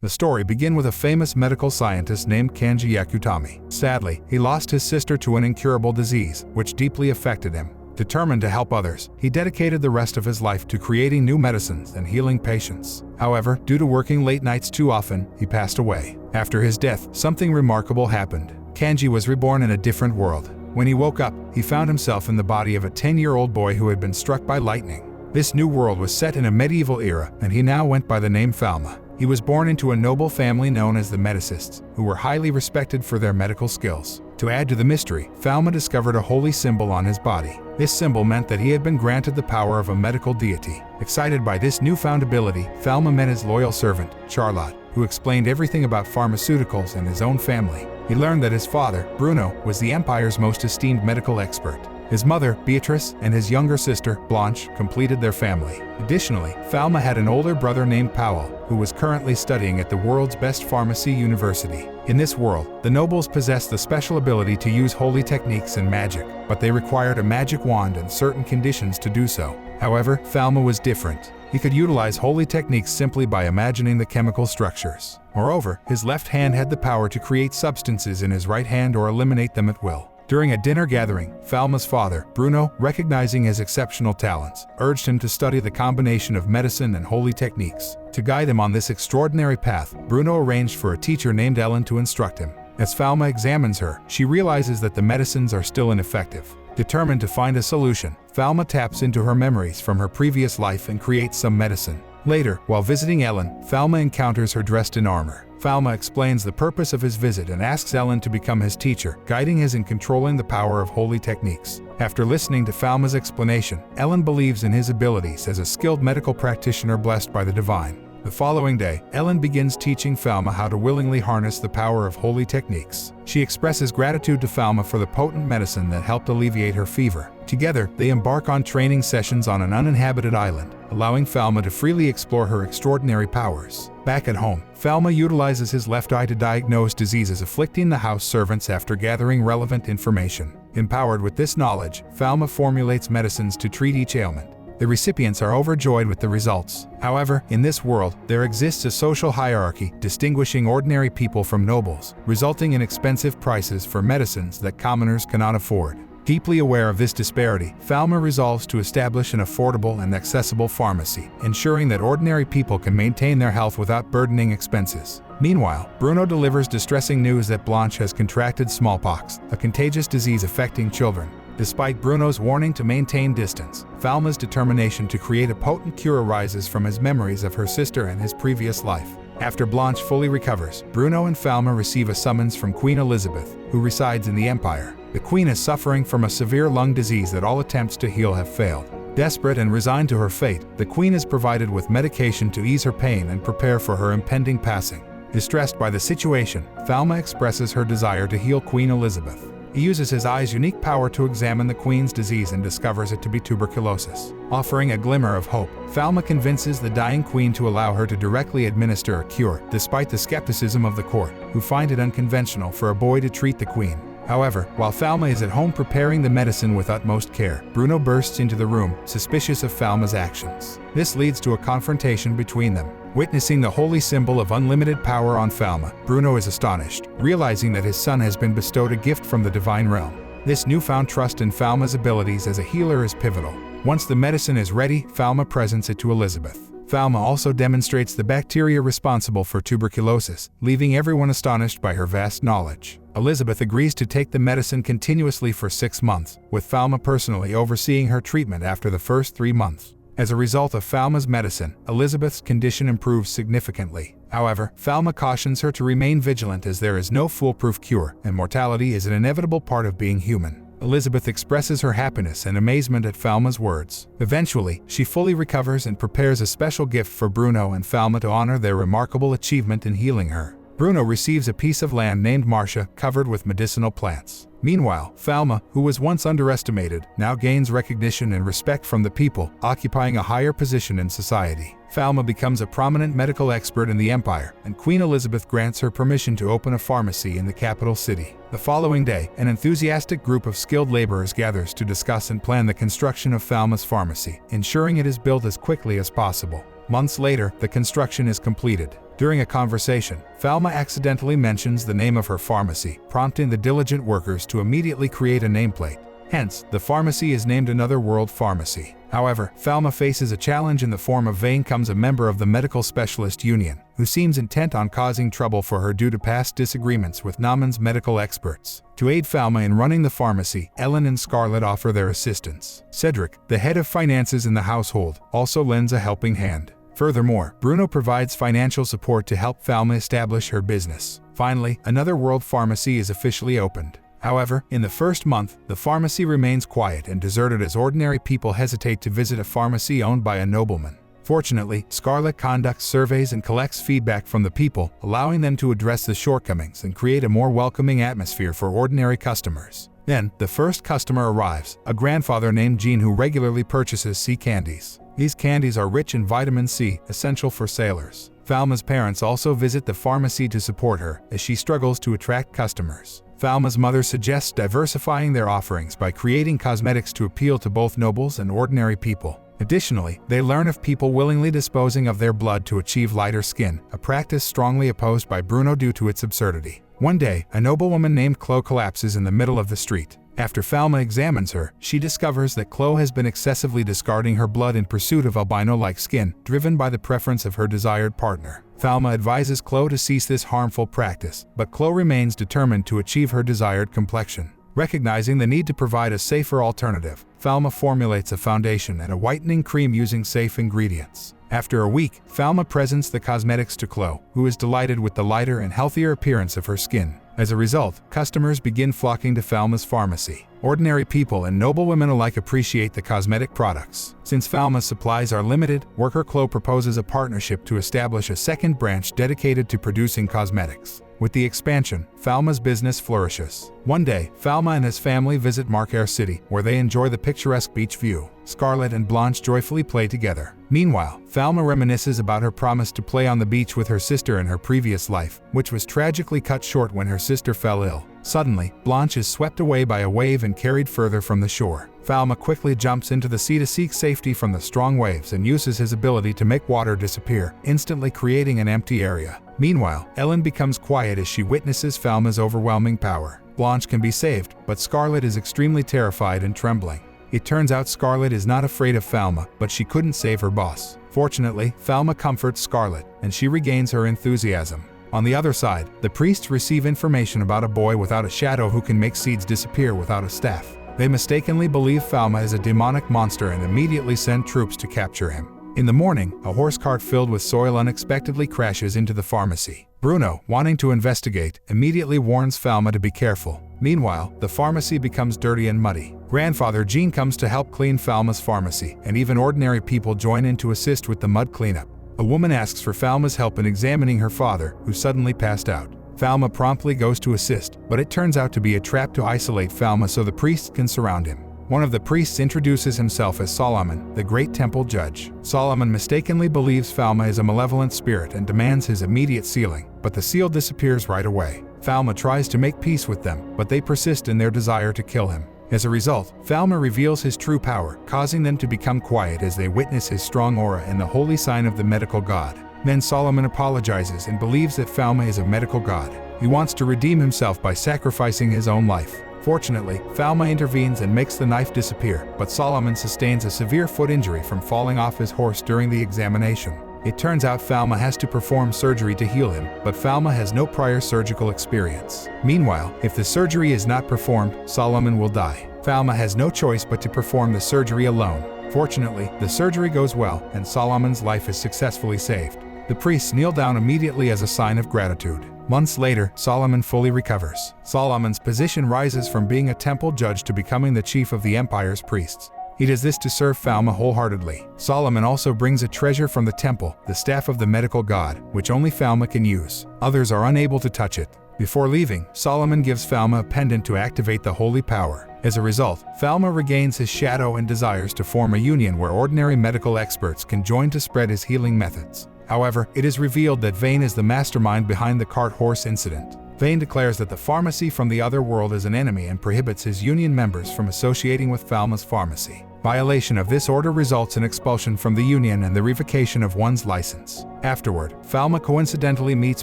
The story begins with a famous medical scientist named Kanji Yakutani. Sadly, he lost his sister to an incurable disease, which deeply affected him. Determined to help others, he dedicated the rest of his life to creating new medicines and healing patients. However, due to working late nights too often, he passed away. After his death, something remarkable happened. Kanji was reborn in a different world. When he woke up, he found himself in the body of a 10-year-old boy who had been struck by lightning. This new world was set in a medieval era, and he now went by the name Falma. He was born into a noble family known as the Médicis, who were highly respected for their medical skills. To add to the mystery, Falma discovered a holy symbol on his body. This symbol meant that he had been granted the power of a medical deity. Excited by this newfound ability, Falma met his loyal servant, Charlotte, who explained everything about pharmaceuticals and his own family. He learned that his father, Bruno, was the Empire's most esteemed medical expert. His mother, Beatrice, and his younger sister, Blanche, completed their family. Additionally, Falma had an older brother named Powell, who was currently studying at the world's best pharmacy university. In this world, the nobles possessed the special ability to use holy techniques and magic, but they required a magic wand and certain conditions to do so. However, Falma was different. He could utilize holy techniques simply by imagining the chemical structures. Moreover, his left hand had the power to create substances in his right hand or eliminate them at will. During a dinner gathering, Falma's father, Bruno, recognizing his exceptional talents, urged him to study the combination of medicine and holy techniques. To guide him on this extraordinary path, Bruno arranged for a teacher named Ellen to instruct him. As Falma examines her, she realizes that the medicines are still ineffective. Determined to find a solution, Falma taps into her memories from her previous life and creates some medicine. Later, while visiting Ellen, Falma encounters her dressed in armor. Falma explains the purpose of his visit and asks Ellen to become his teacher, guiding his in controlling the power of holy techniques. After listening to Falma's explanation, Ellen believes in his abilities as a skilled medical practitioner blessed by the divine. The following day, Ellen begins teaching Falma how to willingly harness the power of holy techniques. She expresses gratitude to Falma for the potent medicine that helped alleviate her fever. Together, they embark on training sessions on an uninhabited island, allowing Falma to freely explore her extraordinary powers. Back at home, Falma utilizes his left eye to diagnose diseases afflicting the house servants after gathering relevant information. Empowered with this knowledge, Falma formulates medicines to treat each ailment. The recipients are overjoyed with the results. However, in this world, there exists a social hierarchy distinguishing ordinary people from nobles, resulting in expensive prices for medicines that commoners cannot afford. Deeply aware of this disparity, Falma resolves to establish an affordable and accessible pharmacy, ensuring that ordinary people can maintain their health without burdening expenses. Meanwhile, Bruno delivers distressing news that Blanche has contracted smallpox, a contagious disease affecting children. Despite Bruno's warning to maintain distance, Falma's determination to create a potent cure arises from his memories of her sister and his previous life. After Blanche fully recovers, Bruno and Falma receive a summons from Queen Elizabeth, who resides in the Empire. The Queen is suffering from a severe lung disease that all attempts to heal have failed. Desperate and resigned to her fate, the Queen is provided with medication to ease her pain and prepare for her impending passing. Distressed by the situation, Falma expresses her desire to heal Queen Elizabeth. He uses his eye's unique power to examine the Queen's disease and discovers it to be tuberculosis. Offering a glimmer of hope, Falma convinces the dying Queen to allow her to directly administer a cure, despite the skepticism of the court, who find it unconventional for a boy to treat the Queen. However, while Falma is at home preparing the medicine with utmost care, Bruno bursts into the room, suspicious of Falma's actions. This leads to a confrontation between them. Witnessing the holy symbol of unlimited power on Falma, Bruno is astonished, realizing that his son has been bestowed a gift from the divine realm. This newfound trust in Falma's abilities as a healer is pivotal. Once the medicine is ready, Falma presents it to Elizabeth. Falma also demonstrates the bacteria responsible for tuberculosis, leaving everyone astonished by her vast knowledge. Elizabeth agrees to take the medicine continuously for 6 months, with Falma personally overseeing her treatment after the first 3 months. As a result of Falma's medicine, Elizabeth's condition improves significantly. However, Falma cautions her to remain vigilant as there is no foolproof cure, and mortality is an inevitable part of being human. Elizabeth expresses her happiness and amazement at Falma's words. Eventually, she fully recovers and prepares a special gift for Bruno and Falma to honor their remarkable achievement in healing her. Bruno receives a piece of land named Marcia, covered with medicinal plants. Meanwhile, Falma, who was once underestimated, now gains recognition and respect from the people, occupying a higher position in society. Falma becomes a prominent medical expert in the empire, and Queen Elizabeth grants her permission to open a pharmacy in the capital city. The following day, an enthusiastic group of skilled laborers gathers to discuss and plan the construction of Falma's pharmacy, ensuring it is built as quickly as possible. Months later, the construction is completed. During a conversation, Falma accidentally mentions the name of her pharmacy, prompting the diligent workers to immediately create a nameplate. Hence, the pharmacy is named Another World Pharmacy. However, Falma faces a challenge in the form of Vane comes a member of the Medical Specialist Union, who seems intent on causing trouble for her due to past disagreements with Nauman's medical experts. To aid Falma in running the pharmacy, Ellen and Scarlett offer their assistance. Cedric, the head of finances in the household, also lends a helping hand. Furthermore, Bruno provides financial support to help Falma establish her business. Finally, Another World Pharmacy is officially opened. However, in the first month, the pharmacy remains quiet and deserted as ordinary people hesitate to visit a pharmacy owned by a nobleman. Fortunately, Scarlett conducts surveys and collects feedback from the people, allowing them to address the shortcomings and create a more welcoming atmosphere for ordinary customers. Then, the first customer arrives, a grandfather named Jean who regularly purchases sea candies. These candies are rich in vitamin C, essential for sailors. Falma's parents also visit the pharmacy to support her, as she struggles to attract customers. Falma's mother suggests diversifying their offerings by creating cosmetics to appeal to both nobles and ordinary people. Additionally, they learn of people willingly disposing of their blood to achieve lighter skin, a practice strongly opposed by Bruno due to its absurdity. One day, a noblewoman named Chloe collapses in the middle of the street. After Falma examines her, she discovers that Chloe has been excessively discarding her blood in pursuit of albino-like skin, driven by the preference of her desired partner. Falma advises Chloe to cease this harmful practice, but Chloe remains determined to achieve her desired complexion. Recognizing the need to provide a safer alternative, Falma formulates a foundation and a whitening cream using safe ingredients. After a week, Falma presents the cosmetics to Chloe, who is delighted with the lighter and healthier appearance of her skin. As a result, customers begin flocking to Falma's pharmacy. Ordinary people and noblewomen alike appreciate the cosmetic products. Since Falma's supplies are limited, worker Chloe proposes a partnership to establish a second branch dedicated to producing cosmetics. With the expansion, Falma's business flourishes. One day, Falma and his family visit Marquare City, where they enjoy the picturesque beach view. Scarlett and Blanche joyfully play together. Meanwhile, Falma reminisces about her promise to play on the beach with her sister in her previous life, which was tragically cut short when her sister fell ill. Suddenly, Blanche is swept away by a wave and carried further from the shore. Falma quickly jumps into the sea to seek safety from the strong waves and uses his ability to make water disappear, instantly creating an empty area. Meanwhile, Ellen becomes quiet as she witnesses Falma's overwhelming power. Blanche can be saved, but Scarlett is extremely terrified and trembling. It turns out Scarlett is not afraid of Falma, but she couldn't save her boss. Fortunately, Falma comforts Scarlett, and she regains her enthusiasm. On the other side, the priests receive information about a boy without a shadow who can make seeds disappear without a staff. They mistakenly believe Falma is a demonic monster and immediately send troops to capture him. In the morning, a horse cart filled with soil unexpectedly crashes into the pharmacy. Bruno, wanting to investigate, immediately warns Falma to be careful. Meanwhile, the pharmacy becomes dirty and muddy. Grandfather Jean comes to help clean Falma's pharmacy, and even ordinary people join in to assist with the mud cleanup. A woman asks for Falma's help in examining her father, who suddenly passed out. Falma promptly goes to assist, but it turns out to be a trap to isolate Falma so the priests can surround him. One of the priests introduces himself as Solomon, the great temple judge. Solomon mistakenly believes Falma is a malevolent spirit and demands his immediate sealing, but the seal disappears right away. Falma tries to make peace with them, but they persist in their desire to kill him. As a result, Falma reveals his true power, causing them to become quiet as they witness his strong aura and the holy sign of the medical god. Then Solomon apologizes and believes that Falma is a medical god. He wants to redeem himself by sacrificing his own life. Fortunately, Falma intervenes and makes the knife disappear, but Solomon sustains a severe foot injury from falling off his horse during the examination. It turns out Falma has to perform surgery to heal him, but Falma has no prior surgical experience. Meanwhile, if the surgery is not performed, Solomon will die. Falma has no choice but to perform the surgery alone. Fortunately, the surgery goes well, and Solomon's life is successfully saved. The priests kneel down immediately as a sign of gratitude. Months later, Solomon fully recovers. Solomon's position rises from being a temple judge to becoming the chief of the empire's priests. He does this to serve Falma wholeheartedly. Solomon also brings a treasure from the temple, the staff of the medical god, which only Falma can use. Others are unable to touch it. Before leaving, Solomon gives Falma a pendant to activate the holy power. As a result, Falma regains his shadow and desires to form a union where ordinary medical experts can join to spread his healing methods. However, it is revealed that Vane is the mastermind behind the cart horse incident. Vane declares that the pharmacy from the other world is an enemy and prohibits his union members from associating with Falma's pharmacy. Violation of this order results in expulsion from the union and the revocation of one's license. Afterward, Falma coincidentally meets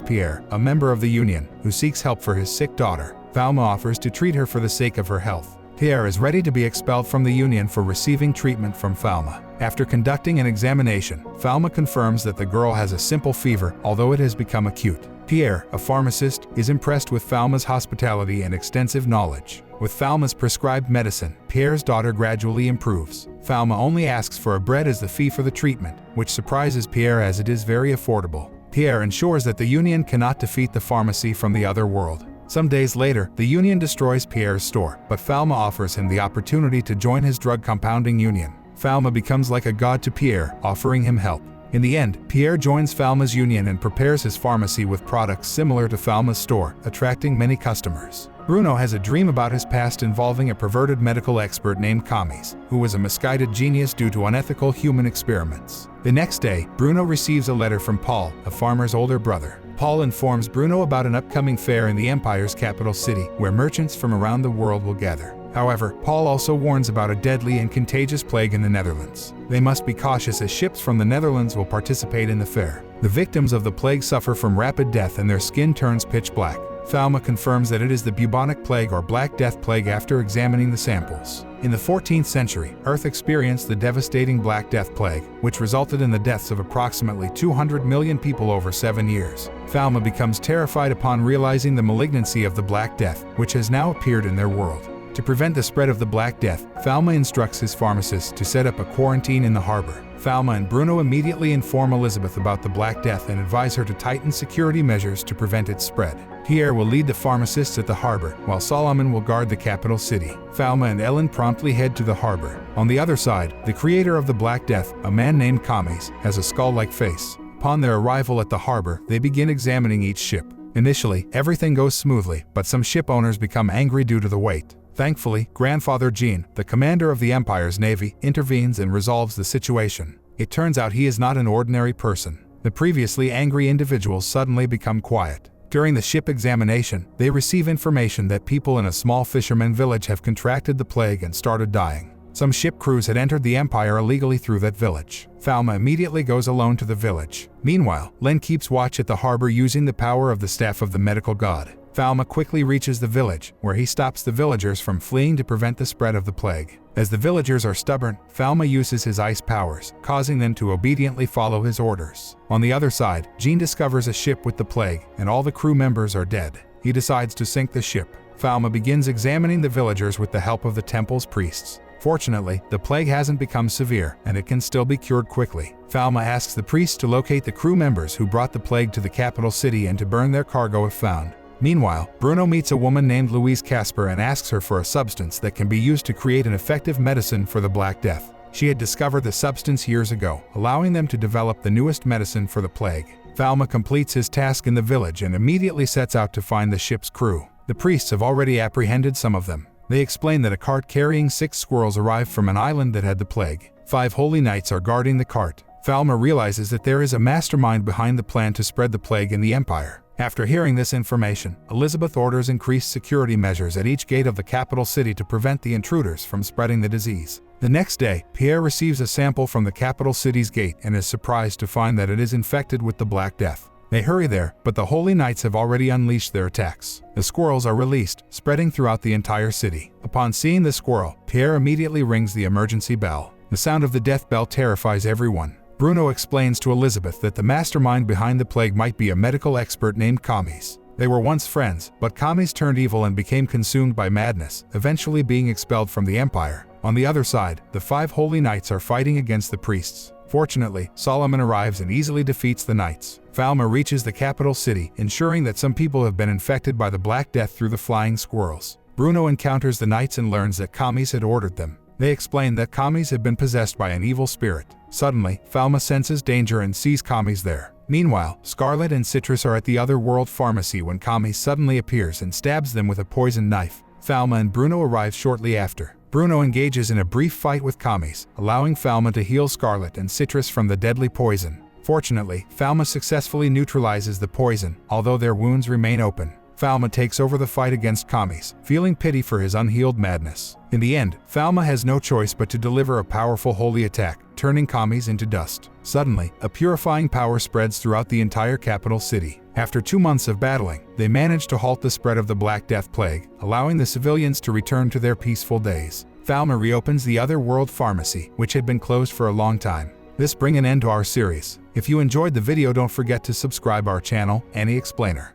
Pierre, a member of the union, who seeks help for his sick daughter. Falma offers to treat her for the sake of her health. Pierre is ready to be expelled from the union for receiving treatment from Falma. After conducting an examination, Falma confirms that the girl has a simple fever, although it has become acute. Pierre, a pharmacist, is impressed with Falma's hospitality and extensive knowledge. With Falma's prescribed medicine, Pierre's daughter gradually improves. Falma only asks for a bread as the fee for the treatment, which surprises Pierre as it is very affordable. Pierre ensures that the union cannot defeat the pharmacy from the other world. Some days later, the union destroys Pierre's store, but Falma offers him the opportunity to join his drug compounding union. Falma becomes like a god to Pierre, offering him help. In the end, Pierre joins Falma's union and prepares his pharmacy with products similar to Falma's store, attracting many customers. Bruno has a dream about his past involving a perverted medical expert named Kamis, who was a misguided genius due to unethical human experiments. The next day, Bruno receives a letter from Paul, a farmer's older brother. Paul informs Bruno about an upcoming fair in the Empire's capital city, where merchants from around the world will gather. However, Paul also warns about a deadly and contagious plague in the Netherlands. They must be cautious as ships from the Netherlands will participate in the fair. The victims of the plague suffer from rapid death and their skin turns pitch black. Falma confirms that it is the bubonic plague or Black Death plague after examining the samples. In the 14th century, Earth experienced the devastating Black Death plague, which resulted in the deaths of approximately 200 million people over 7 years. Falma becomes terrified upon realizing the malignancy of the Black Death, which has now appeared in their world. To prevent the spread of the Black Death, Falma instructs his pharmacist to set up a quarantine in the harbor. Falma and Bruno immediately inform Elizabeth about the Black Death and advise her to tighten security measures to prevent its spread. Pierre will lead the pharmacists at the harbor, while Solomon will guard the capital city. Falma and Ellen promptly head to the harbor. On the other side, the creator of the Black Death, a man named Kamis, has a skull-like face. Upon their arrival at the harbor, they begin examining each ship. Initially, everything goes smoothly, but some ship owners become angry due to the weight. Thankfully, Grandfather Jean, the commander of the Empire's navy, intervenes and resolves the situation. It turns out he is not an ordinary person. The previously angry individuals suddenly become quiet. During the ship examination, they receive information that people in a small fisherman village have contracted the plague and started dying. Some ship crews had entered the Empire illegally through that village. Falma immediately goes alone to the village. Meanwhile, Len keeps watch at the harbor using the power of the staff of the medical god. Falma quickly reaches the village, where he stops the villagers from fleeing to prevent the spread of the plague. As the villagers are stubborn, Falma uses his ice powers, causing them to obediently follow his orders. On the other side, Jean discovers a ship with the plague, and all the crew members are dead. He decides to sink the ship. Falma begins examining the villagers with the help of the temple's priests. Fortunately, the plague hasn't become severe, and it can still be cured quickly. Falma asks the priests to locate the crew members who brought the plague to the capital city and to burn their cargo if found. Meanwhile, Bruno meets a woman named Louise Casper and asks her for a substance that can be used to create an effective medicine for the Black Death. She had discovered the substance years ago, allowing them to develop the newest medicine for the plague. Falma completes his task in the village and immediately sets out to find the ship's crew. The priests have already apprehended some of them. They explain that a cart carrying 6 squirrels arrived from an island that had the plague. 5 holy knights are guarding the cart. Falma realizes that there is a mastermind behind the plan to spread the plague in the Empire. After hearing this information, Elizabeth orders increased security measures at each gate of the capital city to prevent the intruders from spreading the disease. The next day, Pierre receives a sample from the capital city's gate and is surprised to find that it is infected with the Black Death. They hurry there, but the Holy Knights have already unleashed their attacks. The squirrels are released, spreading throughout the entire city. Upon seeing the squirrel, Pierre immediately rings the emergency bell. The sound of the death bell terrifies everyone. Bruno explains to Elizabeth that the mastermind behind the plague might be a medical expert named Kamis. They were once friends, but Kamis turned evil and became consumed by madness, eventually being expelled from the Empire. On the other side, the 5 holy knights are fighting against the priests. Fortunately, Solomon arrives and easily defeats the knights. Falma reaches the capital city, ensuring that some people have been infected by the Black Death through the flying squirrels. Bruno encounters the knights and learns that Kamis had ordered them. They explain that Kamis had been possessed by an evil spirit. Suddenly, Falma senses danger and sees Kamis there. Meanwhile, Scarlet and Citrus are at the other world pharmacy when Kamis suddenly appears and stabs them with a poisoned knife. Falma and Bruno arrive shortly after. Bruno engages in a brief fight with Kami's, allowing Falma to heal Scarlet and Citrus from the deadly poison. Fortunately, Falma successfully neutralizes the poison, although their wounds remain open. Falma takes over the fight against Kami's, feeling pity for his unhealed madness. In the end, Falma has no choice but to deliver a powerful holy attack, turning Kami's into dust. Suddenly, a purifying power spreads throughout the entire capital city. After 2 months of battling, they manage to halt the spread of the Black Death Plague, allowing the civilians to return to their peaceful days. Falma reopens the Otherworld Pharmacy, which had been closed for a long time. This brings an end to our series. If you enjoyed the video, don't forget to subscribe our channel, Any Explainer.